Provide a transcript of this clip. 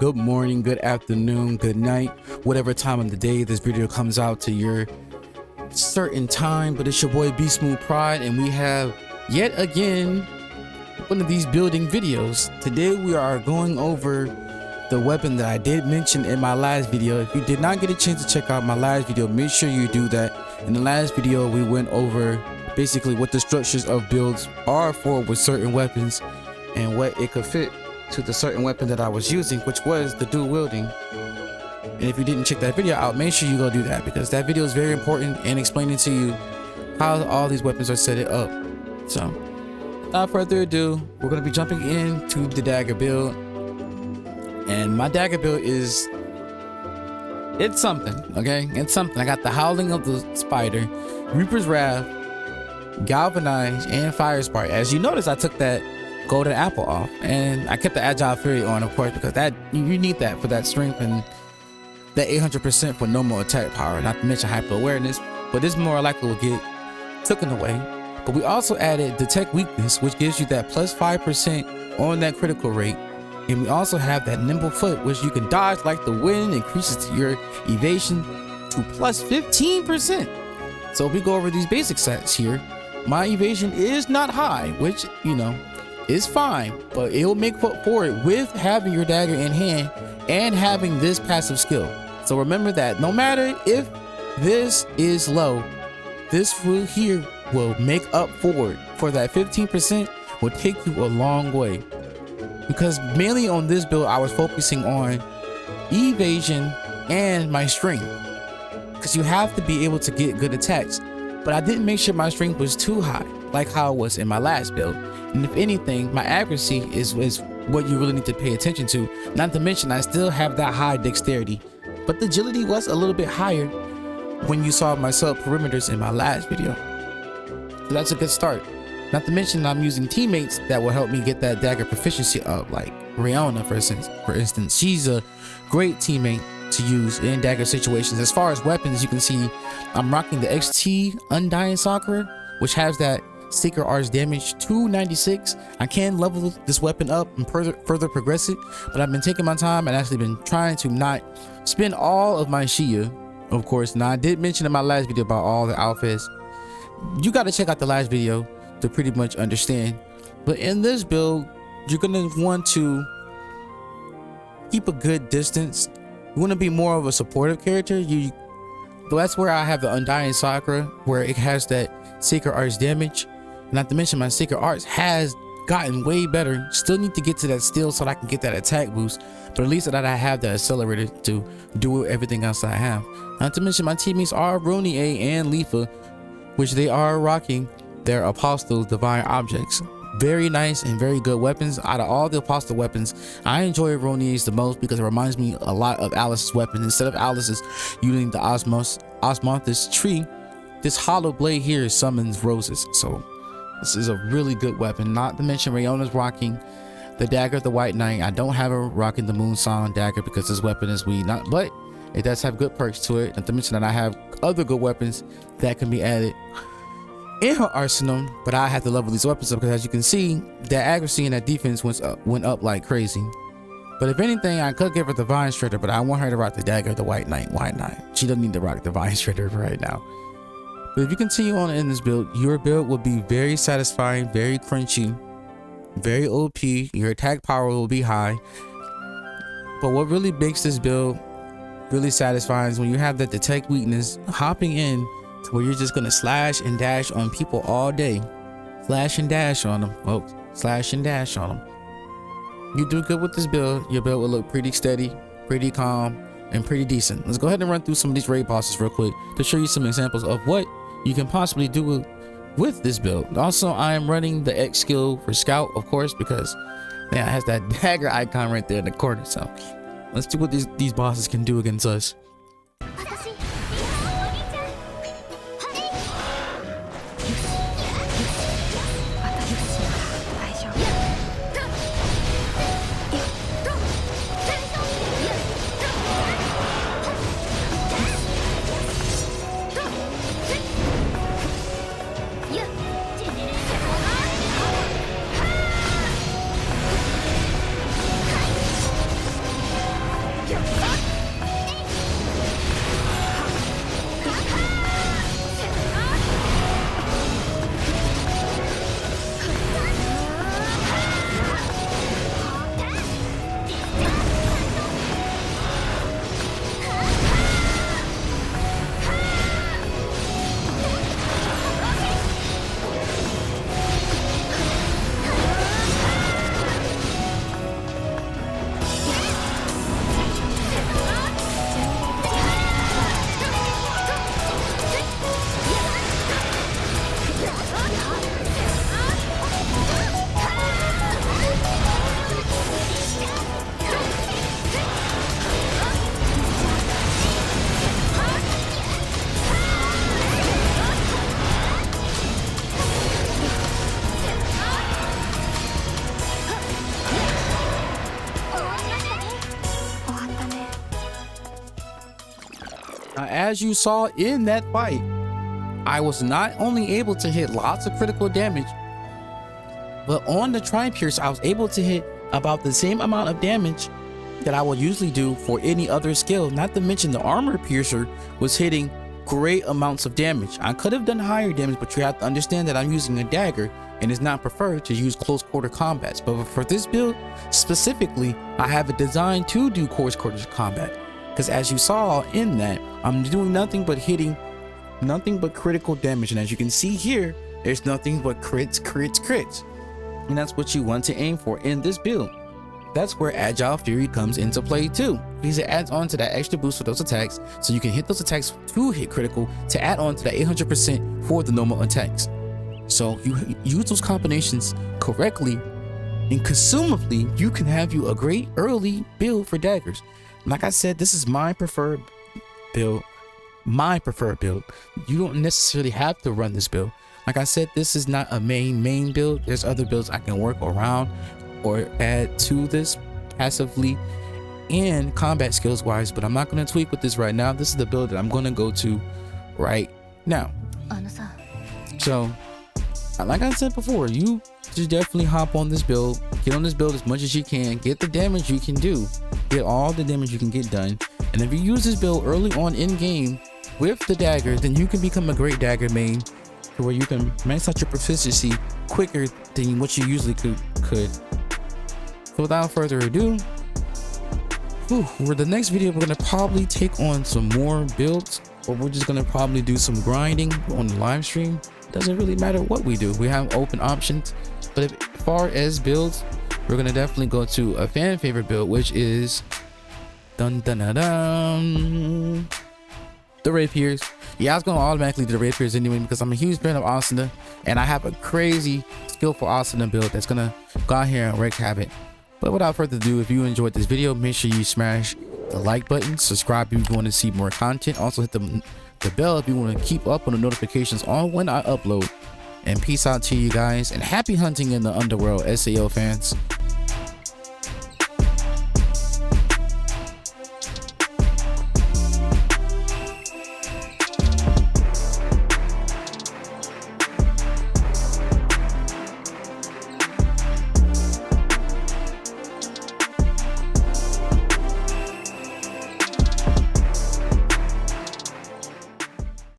good morning, good afternoon, good night, whatever time of the day this video comes out to your certain time. But it's your boy Bsmooth Pride, and we have yet again one of these building videos. Today we are going over the weapon that I did mention in my last video. If you did not get a chance to check out my last video, make sure you do that. In the last video we went over basically what the structures of builds are for with certain weapons and what it could fit to the certain weapon that I was using, which was the dual wielding. And if you didn't check that video out, make sure you go do that, because that video is very important in explaining to you how all these weapons are set up. So without further ado, we're going to be jumping into the dagger build. And my dagger build is, it's something, okay? It's something. I got the Howling of the Spider, Reaper's Wrath, Galvanize, and Fire Spark. As you notice, I took that golden apple off, and I kept the Agile Fury on, of course, because that you need that for that strength and that 800% for normal attack power, not to mention hyper awareness, but this more likely will get taken away. But we also added Detect Weakness, which gives you that plus 5% on that critical rate. And we also have that Nimble Foot, which you can dodge like the wind, increases your evasion to plus 15%. So if we go over these basic stats here, my evasion is not high, which, you know, is fine, but it will make for it with having your dagger in hand and having this passive skill. So remember that no matter if this is low, this route here will make up for it. For that 15% will take you a long way, because mainly on this build I was focusing on evasion and my strength, because you have to be able to get good attacks. But I didn't make sure my strength was too high like how it was in my last build. And if anything, my accuracy is what you really need to pay attention to. Not to mention I still have that high dexterity, but the agility was a little bit higher when you saw my sub perimeters in my last video. So that's a good start. Not to mention I'm using teammates that will help me get that dagger proficiency up, like Rihanna for instance. She's a great teammate to use in dagger situations. As far as weapons, you can see I'm rocking the XT Undying Sakura, which has that Seeker Arts damage 296. I can level this weapon up and further progress it, but I've been taking my time and actually been trying to not spend all of my Shia, of course. Now I did mention in my last video about all the outfits. You got to check out the last video to pretty much understand. But in this build, you're gonna want to keep a good distance. You want to be more of a supportive character. That's where I have the Undying Sakura, where it has that Sacred Arts damage. Not to mention my Sacred Arts has gotten way better. Still need to get to that steel so that I can get that attack boost, but at least that I have the accelerator to do everything else that I have. Not to mention my teammates are Rooney A and Leafa, which they are rocking their Apostle Divine Objects. Very nice and very good weapons. Out of all the Apostle weapons, I enjoy Rooney's the most because it reminds me a lot of Alice's weapon. Instead of Alice's using the Osmosis tree, this hollow blade here summons roses. So this is a really good weapon. Not to mention Rayona's rocking the dagger, the White Knight. I don't have her rocking the Moon Song dagger because this weapon is weak, but it does have good perks to it. Not to mention that I have other good weapons that can be added in her arsenal, but I have to level these weapons up because, as you can see, that accuracy and that defense went up like crazy. But if anything, I could give her the Divine Shredder, but I want her to rock the dagger, the White Knight. Why not? She doesn't need to rock the Divine Shredder right now. But if you continue on in this build, your build will be very satisfying, very crunchy, very OP. Your attack power will be high. But what really makes this build really satisfying is when you have that Detect Weakness, hopping in to where you're just gonna slash and dash on people all day. Slash and dash on them, folks. Slash and dash on them. You do good with this build, your build will look pretty steady, pretty calm, and pretty decent. Let's go ahead and run through some of these raid bosses real quick to show you some examples of what you can possibly do with this build. Also, I am running the X skill for Scout, of course, because yeah, it has that dagger icon right there in the corner. So let's see what these bosses can do against us. as you saw in that fight, I was not only able to hit lots of critical damage, but on the Tri-Pierce, I was able to hit about the same amount of damage that I would usually do for any other skill. Not to mention the Armor Piercer was hitting great amounts of damage. I could have done higher damage, but you have to understand that I'm using a dagger and it's not preferred to use close quarter combats. But for this build specifically, I have it designed to do close quarter combat, because as you saw in that, I'm doing nothing but hitting nothing but critical damage. And as you can see here, there's nothing but crits, crits, crits. And that's what you want to aim for in this build. That's where Agile Fury comes into play too, because it adds on to that extra boost for those attacks, so you can hit those attacks to hit critical to add on to that 800% for the normal attacks. So you use those combinations correctly, and consumably you can have you a great early build for daggers. Like I said, this is my preferred build. You don't necessarily have to run this build. Like I said, this is not a main build. There's other builds I can work around or add to this passively and combat skills wise, but I'm not going to tweak with this right now. This is the build that I'm going to go to right now. So like I said before, you should definitely hop on this build, get on this build as much as you can, get the damage you can do, get all the damage you can get done. And if you use this build early on in game with the dagger, then you can become a great dagger main, to where you can max out your proficiency quicker than what you usually could. So without further ado, for the next video, we're gonna probably take on some more builds, or we're just gonna probably do some grinding on the live stream. Doesn't really matter what we do. We have open options. But as far as builds, we're gonna definitely go to a fan favorite build, which is the rapiers. Yeah, I was gonna automatically do the rapiers anyway, because I'm a huge fan of Asuna, and I have a crazy skillful Asuna build that's gonna go out here and wreak havoc. But without further ado, if you enjoyed this video, make sure you smash the like button, subscribe if you want to see more content, also hit the bell if you want to keep up on the notifications on when I upload. And peace out to you guys, and happy hunting in the underworld, SAO fans.